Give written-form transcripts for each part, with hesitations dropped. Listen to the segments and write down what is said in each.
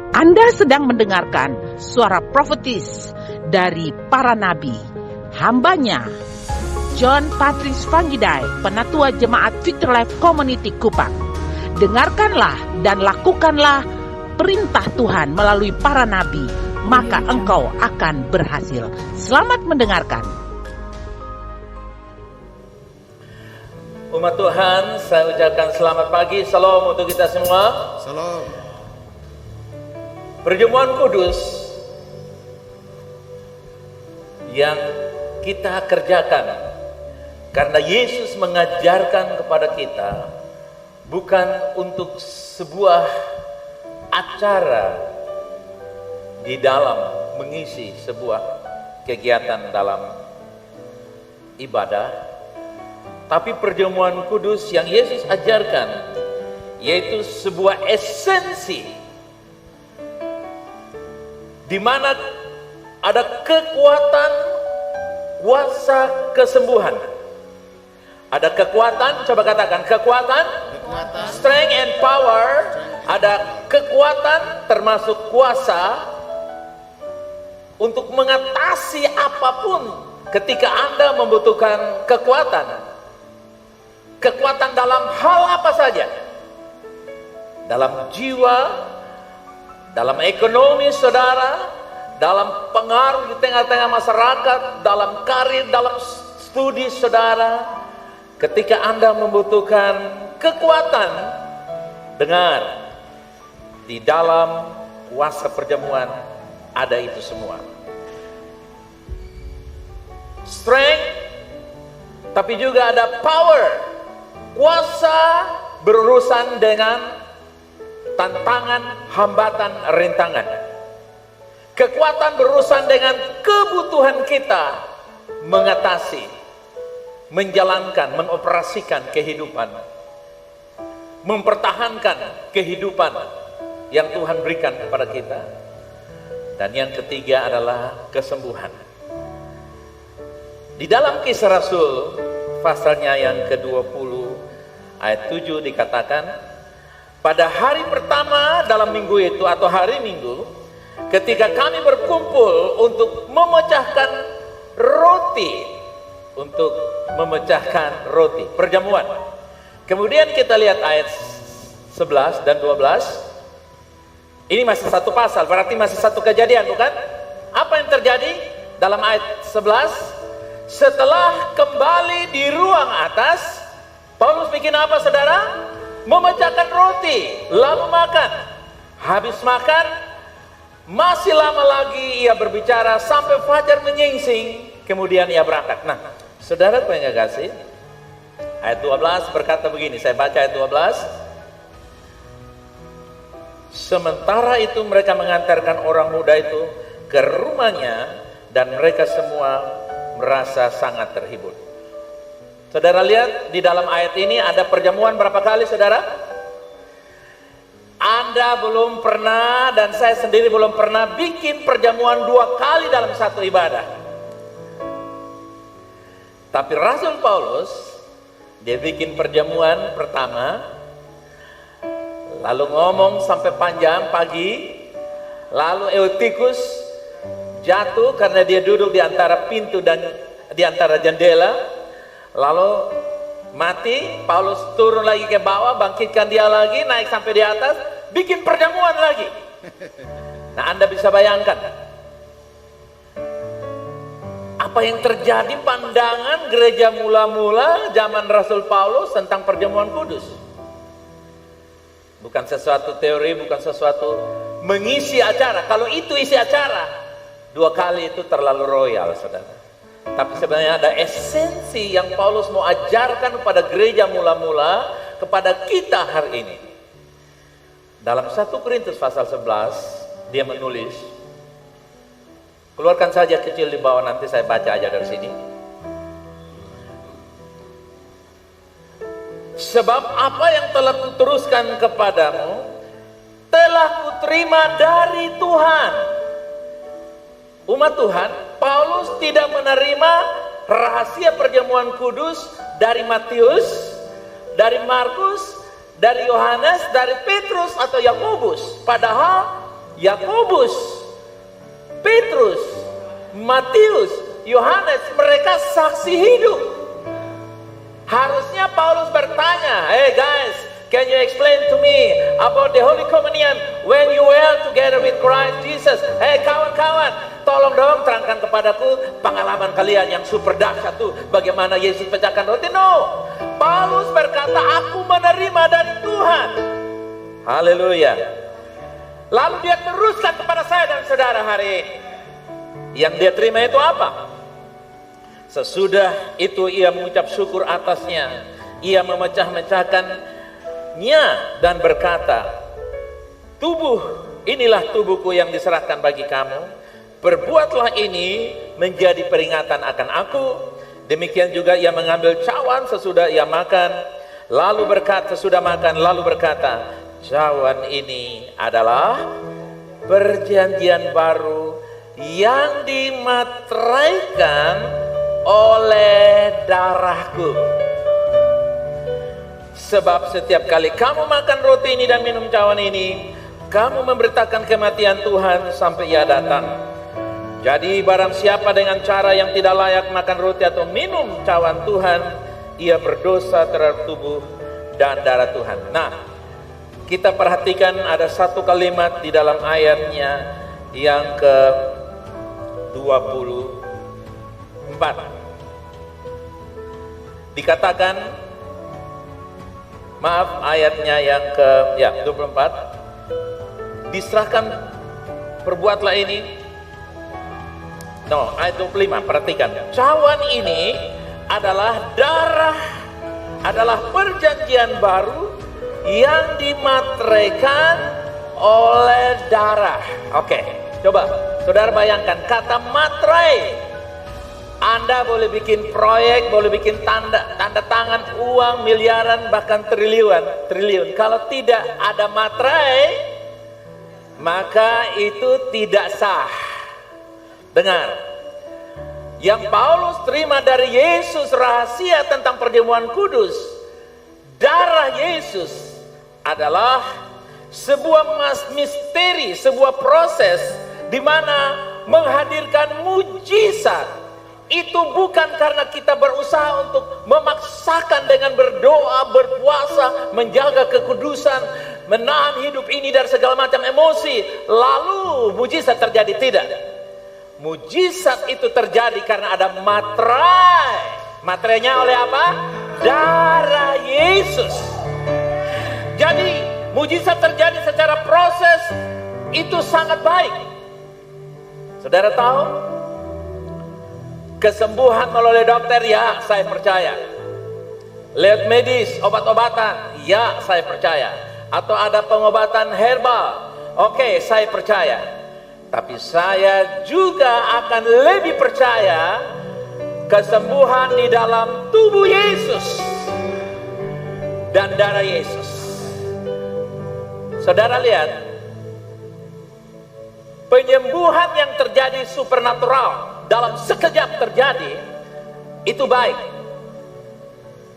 Anda sedang mendengarkan suara profetis dari para nabi, hambanya John Patrice Vanggidai, Penatua Jemaat Future Life Community Kupang. Dengarkanlah dan lakukanlah perintah Tuhan melalui para nabi, maka engkau akan berhasil. Selamat mendengarkan. Umat Tuhan, saya ucapkan selamat pagi, salam untuk kita semua. Salam. Perjamuan kudus yang kita kerjakan karena Yesus mengajarkan kepada kita bukan untuk sebuah acara di dalam mengisi sebuah kegiatan dalam ibadah, tapi perjamuan kudus yang Yesus ajarkan yaitu sebuah esensi di mana ada kekuatan, kuasa kesembuhan. Ada kekuatan, coba katakan kekuatan, strength and power. Ada kekuatan termasuk kuasa untuk mengatasi apapun ketika Anda membutuhkan kekuatan. Kekuatan dalam hal apa saja, dalam jiwa, dalam ekonomi saudara, dalam pengaruh di tengah-tengah masyarakat, dalam karir, dalam studi saudara. Ketika Anda membutuhkan kekuatan, dengar, di dalam kuasa perjamuan ada itu semua. Strength, tapi juga ada power, kuasa berurusan dengan tantangan, hambatan, rintangan. Kekuatan berurusan dengan kebutuhan kita mengatasi, menjalankan, mengoperasikan kehidupan, mempertahankan kehidupan yang Tuhan berikan kepada kita. Dan yang ketiga adalah kesembuhan. Di dalam Kisah Rasul pasalnya yang ke-20 ayat 7 dikatakan, pada hari pertama dalam minggu itu atau hari Minggu, ketika kami berkumpul untuk memecahkan roti, perjamuan. Kemudian kita lihat ayat 11 dan 12. Ini masih satu pasal, berarti masih satu kejadian, bukan? Apa yang terjadi dalam ayat 11? Setelah kembali di ruang atas, Paulus bikin apa saudara? Memecahkan roti, lalu makan. Habis makan, masih lama lagi ia berbicara sampai fajar menyingsing. Kemudian ia berangkat. Nah, saudara yang kasih, ayat 12 berkata begini, saya baca ayat 12. Sementara itu mereka mengantarkan orang muda itu ke rumahnya dan mereka semua merasa sangat terhibur. Saudara lihat di dalam ayat ini ada perjamuan berapa kali saudara? Anda belum pernah dan saya sendiri belum pernah bikin perjamuan 2 kali dalam satu ibadah. Tapi Rasul Paulus, dia bikin perjamuan pertama, lalu ngomong sampai panjang pagi, lalu Eutikus jatuh karena dia duduk di antara pintu dan di antara jendela. Lalu mati, Paulus turun lagi ke bawah, bangkitkan dia lagi, naik sampai di atas, bikin perjamuan lagi. Nah, Anda bisa bayangkan apa yang terjadi pandangan gereja mula-mula zaman Rasul Paulus tentang perjamuan kudus. Bukan sesuatu teori, bukan sesuatu mengisi acara. Kalau itu isi acara, 2 kali itu terlalu royal, saudara. Tapi sebenarnya ada esensi yang Paulus mau ajarkan kepada gereja mula-mula, kepada kita hari ini. Dalam 1 Korintus pasal 11, dia menulis, keluarkan saja kecil di bawah, nanti saya baca aja dari sini. Sebab apa yang telah kuteruskan kepadamu, telah kuterima dari Tuhan. Umat Tuhan, Paulus tidak menerima rahasia perjamuan kudus dari Matius, dari Markus, dari Yohanes, dari Petrus atau Yakobus. Padahal Yakobus, Petrus, Matius, Yohanes, mereka saksi hidup. Harusnya Paulus bertanya, "Hey guys, can you explain to me about the Holy Communion when you were together with Christ Jesus?" Hey kawan-kawan, tolong dong terangkan kepadaku pengalaman kalian yang super dahsyat tuh, bagaimana Yesus pecahkan roti. No, Paulus berkata, "Aku menerima dari Tuhan." Haleluya. Lalu dia teruskan kepada saya dan saudara hari ini. Yang dia terima itu apa? Sesudah itu ia mengucap syukur atasnya. Ia memecah-mecahkannya dan berkata, inilah tubuhku yang diserahkan bagi kamu. Perbuatlah ini menjadi peringatan akan aku. Demikian juga ia mengambil cawan sesudah ia makan. Sesudah makan, lalu berkata, cawan ini adalah perjanjian baru yang dimateraikan oleh darahku. Sebab setiap kali kamu makan roti ini dan minum cawan ini, kamu memberitakan kematian Tuhan sampai ia datang. Jadi barang siapa dengan cara yang tidak layak makan roti atau minum cawan Tuhan, ia berdosa terhadap tubuh dan darah Tuhan. Nah, kita perhatikan ada satu kalimat di dalam ayatnya yang ke-24. Dikatakan, ayatnya yang ke-24, diserahkan, perbuatlah ini. No, ayat 25, perhatikan. Cawan ini adalah adalah perjanjian baru yang dimateraikan oleh darah. Oke, coba saudara bayangkan kata materai. Anda boleh bikin proyek, boleh bikin tanda tangan uang miliaran bahkan triliun. Kalau tidak ada materai, maka itu tidak sah. Dengar, yang Paulus terima dari Yesus rahasia tentang perjamuan kudus, darah Yesus adalah sebuah misteri, sebuah proses di mana menghadirkan mujizat. Itu bukan karena kita berusaha untuk memaksakan dengan berdoa, berpuasa, menjaga kekudusan, menahan hidup ini dari segala macam emosi, lalu mujizat terjadi. Tidak. Mujizat itu terjadi karena ada materai. Materainya oleh apa? Darah Yesus. Jadi mujizat terjadi secara proses itu sangat baik. Saudara tahu? Kesembuhan melalui dokter, ya saya percaya. Lewat medis, obat-obatan, ya saya percaya. Atau ada pengobatan herbal, oke, saya percaya. Tapi saya juga akan lebih percaya kesembuhan di dalam tubuh Yesus dan darah Yesus. Saudara lihat, penyembuhan yang terjadi supernatural dalam sekejap terjadi, itu baik.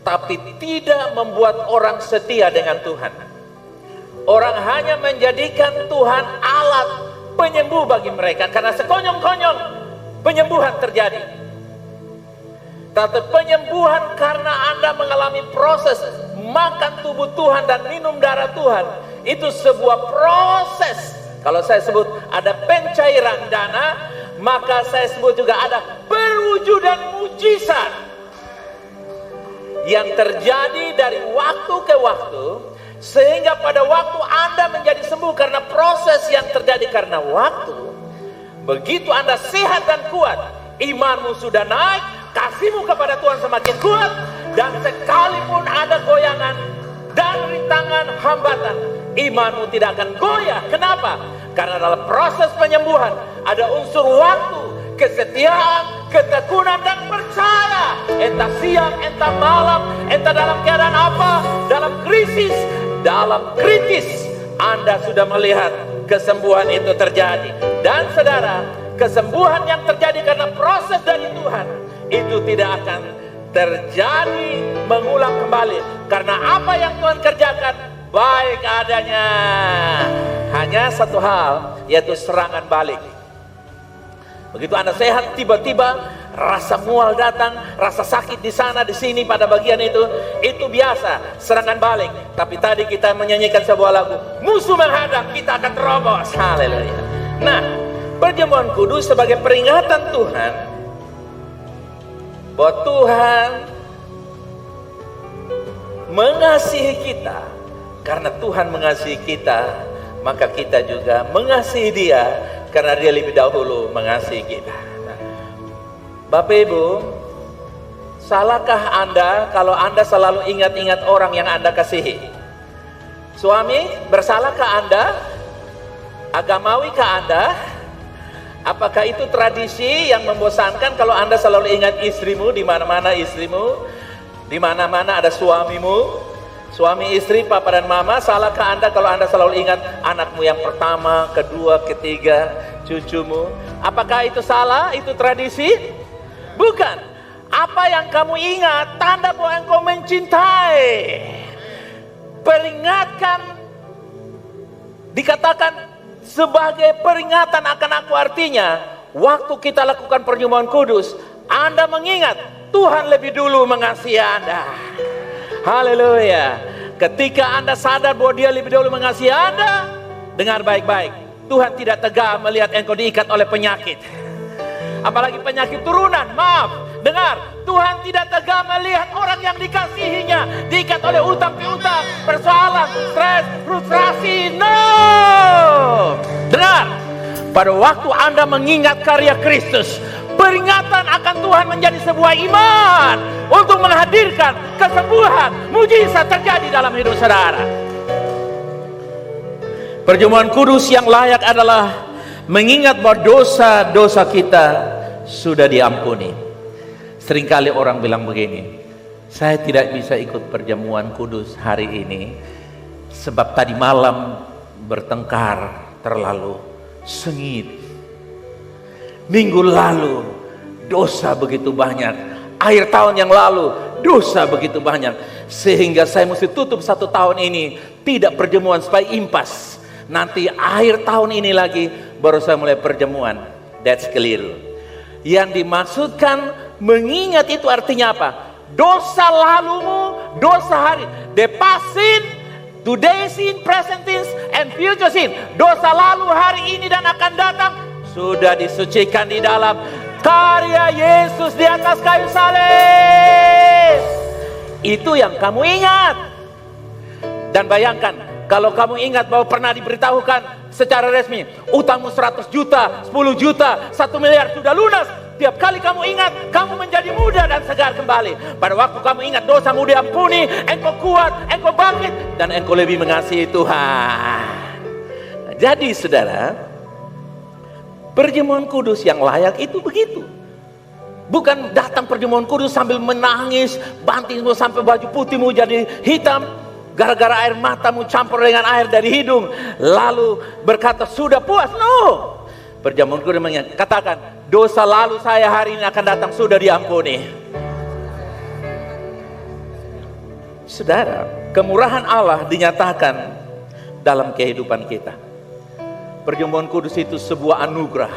Tapi tidak membuat orang setia dengan Tuhan. Orang hanya menjadikan Tuhan alat penyembuh bagi mereka. Karena sekonyong-konyong penyembuhan terjadi. Tapi penyembuhan karena Anda mengalami proses makan tubuh Tuhan dan minum darah Tuhan. Itu sebuah proses. Kalau saya sebut ada pencairan dana, maka saya sebut juga ada perwujudan mujizat yang terjadi dari waktu ke waktu, sehingga pada waktu Anda menjadi sembuh karena proses yang terjadi karena waktu, begitu Anda sehat dan kuat, imanmu sudah naik, kasihmu kepada Tuhan semakin kuat, dan sekalipun ada goyangan dan rintangan hambatan, imanmu tidak akan goyah. Kenapa? Karena dalam proses penyembuhan ada unsur waktu, kesetiaan, ketekunan, dan percaya. Entah siang, entah malam, entah dalam keadaan apa, dalam krisis, dalam kritis, Anda sudah melihat kesembuhan itu terjadi. Dan saudara, kesembuhan yang terjadi karena proses dari Tuhan, itu tidak akan terjadi mengulang kembali. Karena apa yang Tuhan kerjakan baik adanya. Hanya satu hal, yaitu serangan balik. Begitu Anda sehat, tiba-tiba rasa mual datang, rasa sakit di sana, di sini, pada bagian itu biasa, serangan balik. Tapi tadi kita menyanyikan sebuah lagu, musuh menghadang, kita akan terobos. Haleluya. Nah, perjamuan kudus sebagai peringatan Tuhan bahwa Tuhan mengasihi kita. Karena Tuhan mengasihi kita, maka kita juga mengasihi Dia, karena Dia lebih dahulu mengasihi kita. Nah, Bapak Ibu, salahkah Anda kalau Anda selalu ingat-ingat orang yang Anda kasihi? Suami, bersalahkah Anda? Agamawikah Anda? Apakah itu tradisi yang membosankan kalau Anda selalu ingat istrimu, di mana-mana istrimu, di mana-mana ada suamimu, suami istri, papa dan mama? Salahkah Anda kalau Anda selalu ingat anakmu yang pertama, kedua, ketiga, cucumu? Apakah itu salah? Itu tradisi? Bukan. Apa yang kamu ingat, tanda bahwa engkau mencintai. Peringatkan, dikatakan sebagai peringatan akan aku, artinya waktu kita lakukan perjamuan kudus, Anda mengingat Tuhan lebih dulu mengasihi Anda. Haleluya. Ketika Anda sadar bahwa Dia lebih dulu mengasihi Anda, dengar baik-baik, Tuhan tidak tega melihat engkau diikat oleh penyakit, apalagi penyakit turunan. Maaf, dengar, Tuhan tidak tega melihat orang yang dikasihinya diikat oleh utang piutang, persoalan, stres, frustrasi. No. Dengar, pada waktu Anda mengingat karya Kristus, peringatan akan Tuhan menjadi sebuah iman untuk menghadirkan kesembuhan, mujizat terjadi dalam hidup saudara. Perjamuan kudus yang layak adalah mengingat bahwa dosa-dosa kita sudah diampuni. Seringkali orang bilang begini, saya tidak bisa ikut perjamuan kudus hari ini sebab tadi malam bertengkar terlalu sengit. Minggu lalu dosa begitu banyak, akhir tahun yang lalu dosa begitu banyak, sehingga saya mesti tutup 1 tahun ini tidak perjamuan supaya impas. Nanti akhir tahun ini lagi baru saya mulai perjamuan. That's keliru. Yang dimaksudkan mengingat itu artinya apa? Dosa lalumu, dosa hari, the past sin, today sin, present sin, and future sin. Dosa lalu, hari ini dan akan datang sudah disucikan di dalam karya Yesus di atas kayu salib. Itu yang kamu ingat. Dan bayangkan, kalau kamu ingat bahwa pernah diberitahukan secara resmi, utangmu 100 juta, 10 juta, 1 miliar sudah lunas. Tiap kali kamu ingat, kamu menjadi muda dan segar kembali. Pada waktu kamu ingat dosamu diampuni, engkau kuat, engkau bangkit, dan engkau lebih mengasihi Tuhan. Nah, jadi saudara, perjamuan kudus yang layak itu begitu. Bukan datang perjamuan kudus sambil menangis, bantingmu sampai baju putihmu jadi hitam, gara-gara air matamu campur dengan air dari hidung, lalu berkata sudah puas. No. Perjamuan kudus katakan, dosa lalu saya hari ini akan datang sudah diampuni. Saudara, kemurahan Allah dinyatakan dalam kehidupan kita. Perjamuan kudus itu sebuah anugerah.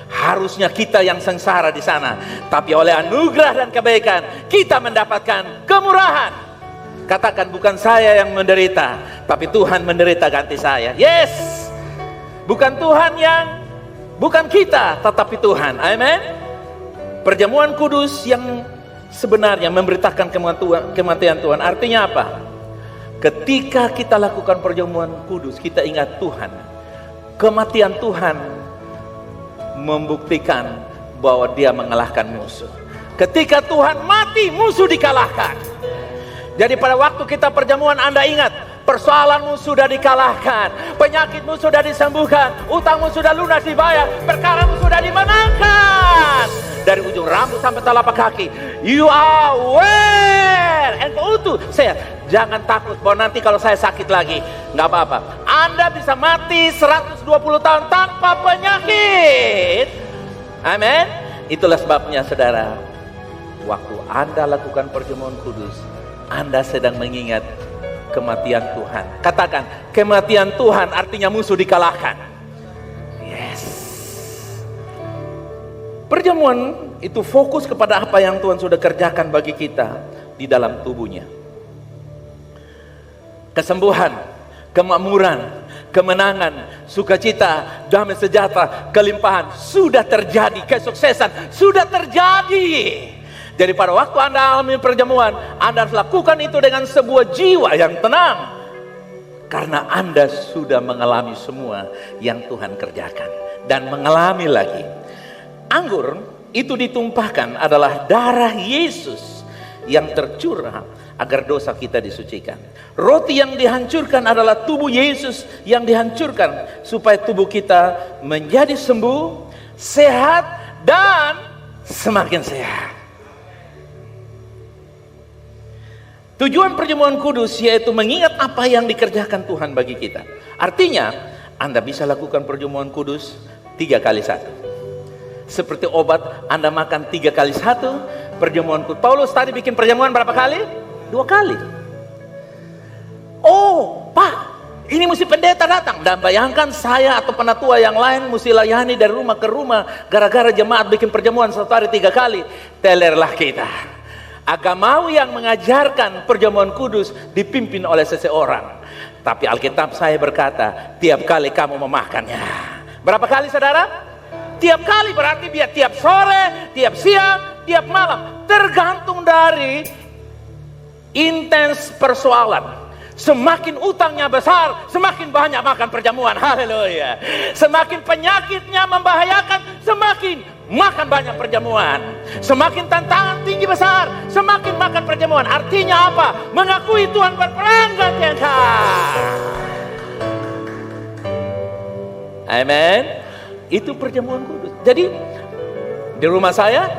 Harusnya kita yang sengsara di sana, tapi oleh anugerah dan kebaikan kita mendapatkan kemurahan. Katakan, bukan saya yang menderita, tapi Tuhan menderita ganti saya. Yes. Bukan kita, tetapi Tuhan. Amen. Perjamuan kudus yang sebenarnya memberitakan kematian Tuhan. Artinya apa? Ketika kita lakukan perjamuan kudus, kita ingat Tuhan. Kematian Tuhan membuktikan bahwa Dia mengalahkan musuh. Ketika Tuhan mati, musuh dikalahkan. Jadi pada waktu kita perjamuan, Anda ingat, persoalanmu sudah dikalahkan, penyakitmu sudah disembuhkan, utangmu sudah lunas dibayar, perkaramu sudah dimenangkan. Dari ujung rambut sampai telapak kaki, you are well. Engkau utuh. Saya jangan takut bahwa nanti kalau saya sakit lagi, nggak apa-apa. Anda bisa mati 120 tahun tanpa penyakit. Amin. Itulah sebabnya saudara, waktu Anda lakukan perjamuan kudus, Anda sedang mengingat kematian Tuhan. Katakan, kematian Tuhan artinya musuh dikalahkan. Yes. Perjamuan itu fokus kepada apa yang Tuhan sudah kerjakan bagi kita di dalam tubuhnya. Kesembuhan, kemakmuran, kemenangan, sukacita, damai sejahtera, kelimpahan sudah terjadi, kesuksesan sudah terjadi. Jadi pada waktu Anda alami perjamuan, Anda harus lakukan itu dengan sebuah jiwa yang tenang, karena Anda sudah mengalami semua yang Tuhan kerjakan dan mengalami lagi. Anggur itu ditumpahkan adalah darah Yesus yang tercurah agar dosa kita disucikan. Roti yang dihancurkan adalah tubuh Yesus yang dihancurkan supaya tubuh kita menjadi sembuh, sehat, dan semakin sehat. Tujuan perjamuan kudus yaitu mengingat apa yang dikerjakan Tuhan bagi kita. Artinya, Anda bisa lakukan perjamuan kudus 3 kali 1. Seperti obat, Anda makan 3 kali 1. Perjamuan kudus. Paulus tadi bikin perjamuan berapa kali? 2 kali. Oh, Pak, ini mesti pendeta datang. Dan bayangkan saya atau penatua yang lain mesti layani dari rumah ke rumah. Gara-gara jemaat bikin perjamuan 1 hari 3 kali. Telerlah kita. Agamawi yang mengajarkan perjamuan kudus dipimpin oleh seseorang. Tapi Alkitab saya berkata, tiap kali kamu memakannya. Berapa kali saudara? Tiap kali, berarti biar tiap sore, tiap siang, tiap malam. Tergantung dari intens persoalan. Semakin utangnya besar, semakin banyak makan perjamuan. Haleluya. Semakin penyakitnya membahayakan, semakin makan banyak perjamuan. Semakin tantangan tinggi besar, semakin makan perjamuan. Artinya apa? Mengakui Tuhan berperang ganti engkau. Amen. Itu perjamuan kudus. Jadi di rumah saya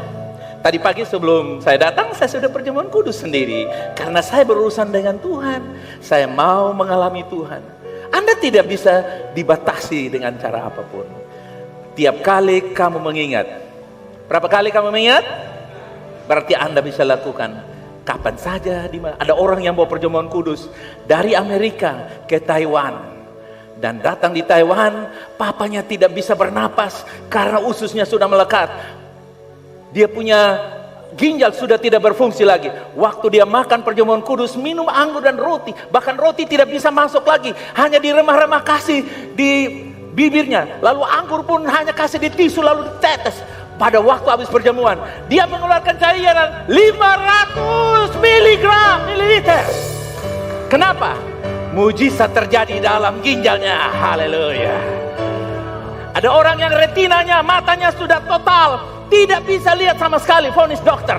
tadi pagi sebelum saya datang, saya sudah perjamuan kudus sendiri. Karena saya berurusan dengan Tuhan. Saya mau mengalami Tuhan. Anda tidak bisa dibatasi dengan cara apapun. Tiap kali kamu mengingat. Berapa kali kamu mengingat? Berarti Anda bisa lakukan kapan saja. Dimana. Ada orang yang bawa perjamuan kudus dari Amerika ke Taiwan. Dan datang di Taiwan, papanya tidak bisa bernapas karena ususnya sudah melekat. Dia punya ginjal sudah tidak berfungsi lagi. Waktu dia makan perjamuan kudus, minum anggur dan roti. Bahkan roti tidak bisa masuk lagi. Hanya diremah-remah kasih di bibirnya. Lalu anggur pun hanya kasih di tisu lalu ditetes. Pada waktu habis perjamuan, dia mengeluarkan cairan 500 mililiter. Kenapa? Mujizat terjadi dalam ginjalnya. Haleluya. Ada orang yang retinanya, matanya sudah total, tidak bisa lihat sama sekali, vonis dokter.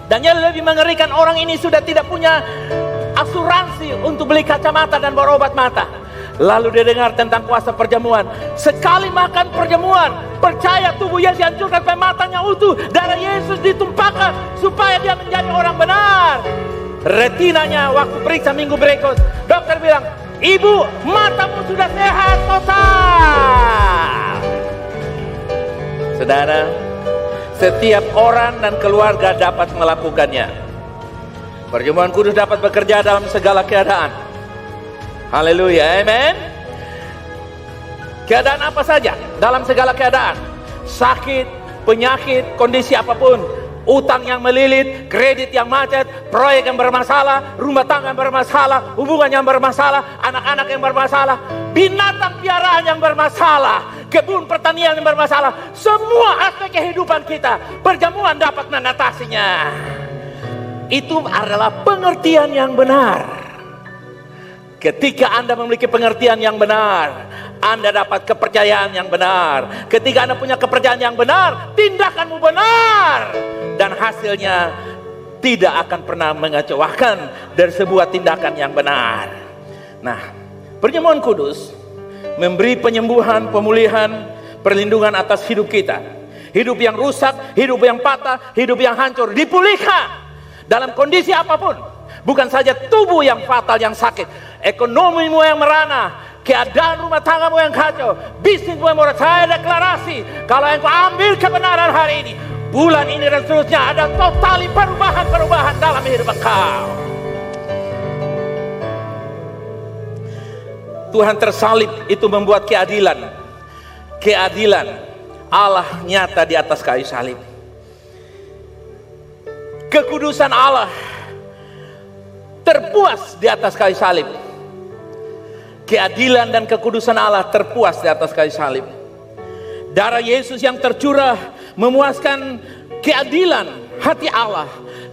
Dan yang lebih mengerikan, orang ini sudah tidak punya asuransi untuk beli kacamata dan berobat mata. Lalu dia dengar tentang kuasa perjamuan. Sekali makan perjamuan, percaya tubuh Yesus dihancurkan sampai matanya utuh. Darah Yesus ditumpahkan supaya dia menjadi orang benar. Retinanya waktu periksa minggu berikut, dokter bilang, ibu, matamu sudah sehat total. Saudara, setiap orang dan keluarga dapat melakukannya. Perjamuan kudus dapat bekerja dalam segala keadaan. Haleluya, amen. Keadaan apa saja, dalam segala keadaan. Sakit, penyakit, kondisi apapun. Utang yang melilit, kredit yang macet, proyek yang bermasalah, rumah tangga yang bermasalah, hubungan yang bermasalah, anak-anak yang bermasalah, binatang piaraan yang bermasalah, kebun pertanian yang bermasalah. Semua aspek kehidupan kita, perjamuan dapat mengatasinya. Itu adalah pengertian yang benar. Ketika Anda memiliki pengertian yang benar, Anda dapat kepercayaan yang benar. Ketika Anda punya kepercayaan yang benar, tindakanmu benar. Dan hasilnya tidak akan pernah mengecewakan dari sebuah tindakan yang benar. Nah, perjamuan kudus memberi penyembuhan, pemulihan, perlindungan atas hidup kita. Hidup yang rusak, hidup yang patah, hidup yang hancur dipulihkan dalam kondisi apapun. Bukan saja tubuh yang fatal, yang sakit, ekonomimu yang merana, keadaan rumah tanggamu yang kacau, bisnismu yang merana. Saya deklarasi, kalau engkau ambil kebenaran hari ini, bulan ini dan seterusnya ada totali perubahan dalam hidup engkau. Tuhan tersalib itu membuat keadilan. Keadilan Allah nyata di atas kayu salib. Kekudusan Allah terpuas di atas kayu salib. Keadilan dan kekudusan Allah terpuas di atas kayu salib. Darah Yesus yang tercurah memuaskan keadilan hati Allah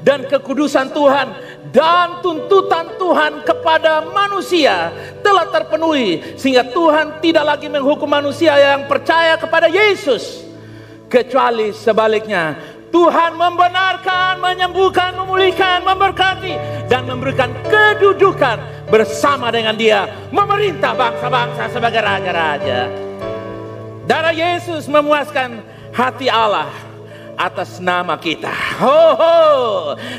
dan kekudusan Tuhan, dan tuntutan Tuhan kepada manusia telah terpenuhi, sehingga Tuhan tidak lagi menghukum manusia yang percaya kepada Yesus, kecuali sebaliknya Tuhan membenarkan, menyembuhkan, memulihkan, memberkati, dan memberikan kedudukan bersama dengan Dia memerintah bangsa-bangsa sebagai raja-raja. Darah Yesus memuaskan hati Allah atas nama kita.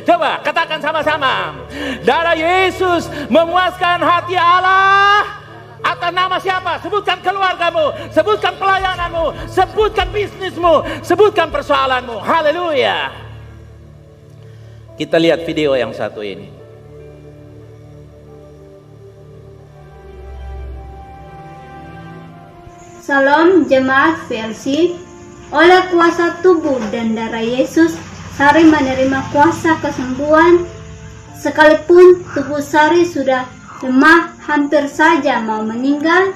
Coba katakan sama-sama. Darah Yesus memuaskan hati Allah atas nama siapa? Sebutkan keluargamu, sebutkan pelayananmu, sebutkan bisnismu, sebutkan persoalanmu. Haleluya. Kita lihat video yang satu ini. Salam jemaat VLC. Oleh kuasa tubuh dan darah Yesus, Sari menerima kuasa kesembuhan. Sekalipun tubuh Sari sudah lemah, hampir saja mau meninggal.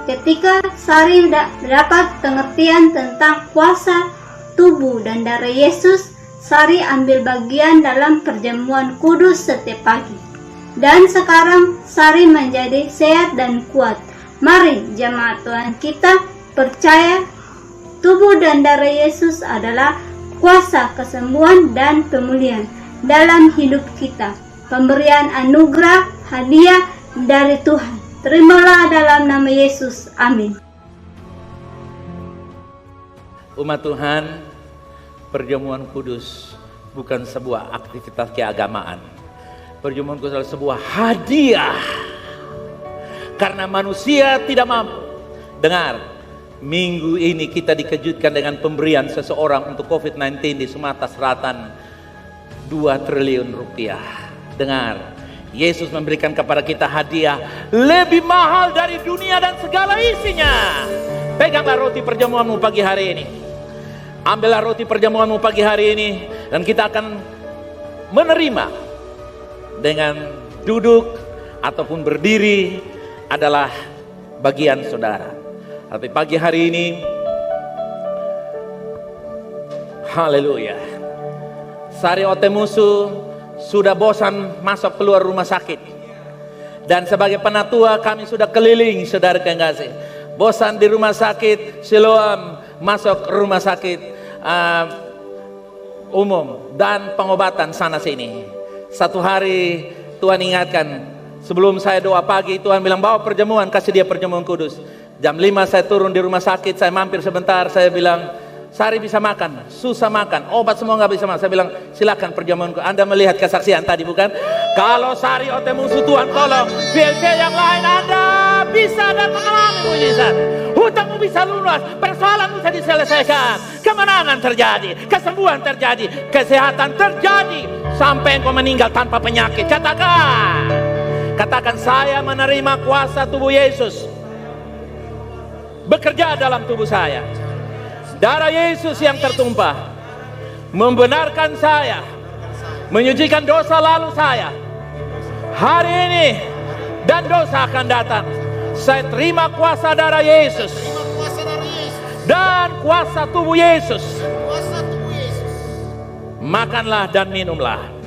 Ketika Sari dapat pengertian tentang kuasa tubuh dan darah Yesus, Sari ambil bagian dalam perjamuan kudus setiap pagi. Dan sekarang Sari menjadi sehat dan kuat. Mari jemaat Tuhan kita percaya tubuh dan darah Yesus adalah kuasa kesembuhan dan pemulihan dalam hidup kita. Pemberian anugerah hadiah dari Tuhan. Terimalah dalam nama Yesus. Amin. Umat Tuhan, perjamuan kudus bukan sebuah aktivitas keagamaan. Perjamuan kudus adalah sebuah hadiah. Karena manusia tidak mampu. Dengar, minggu ini kita dikejutkan dengan pemberian seseorang untuk COVID-19 di Sumatera Selatan 2 triliun rupiah. Dengar, Yesus memberikan kepada kita hadiah lebih mahal dari dunia dan segala isinya. Peganglah roti perjamuanmu pagi hari ini. Ambillah roti perjamuanmu pagi hari ini, dan kita akan menerima dengan duduk ataupun berdiri adalah bagian saudara. Tapi pagi hari ini, haleluya, Sari Otemusu sudah bosan masuk keluar rumah sakit. Dan sebagai penatua kami sudah keliling, saudara kekasih. Bosan di rumah sakit Siloam, masuk rumah sakit umum dan pengobatan sana sini. Satu hari Tuhan ingatkan, sebelum saya doa pagi, Tuhan bilang bawa perjamuan, kasih dia perjamuan kudus. Jam 5 saya turun di rumah sakit, saya mampir sebentar, saya bilang, Sari bisa makan, susah makan, obat semua nggak bisa makan. Saya bilang, silakan perjamuan. Anda melihat kesaksian tadi bukan? Kalau Sari Otemusu, Tuhan tolong, VLC yang lain Anda bisa dan mengalami mujizat. Hutangmu bisa lunas, persoalan bisa diselesaikan, kemenangan terjadi, kesembuhan terjadi, kesehatan terjadi, sampai engkau meninggal tanpa penyakit. Katakan, saya menerima kuasa tubuh Yesus bekerja dalam tubuh saya. Darah Yesus yang tertumpah membenarkan saya, menyucikan dosa lalu saya. Hari ini dan dosa akan datang, saya terima kuasa darah Yesus dan kuasa tubuh Yesus. Makanlah dan minumlah.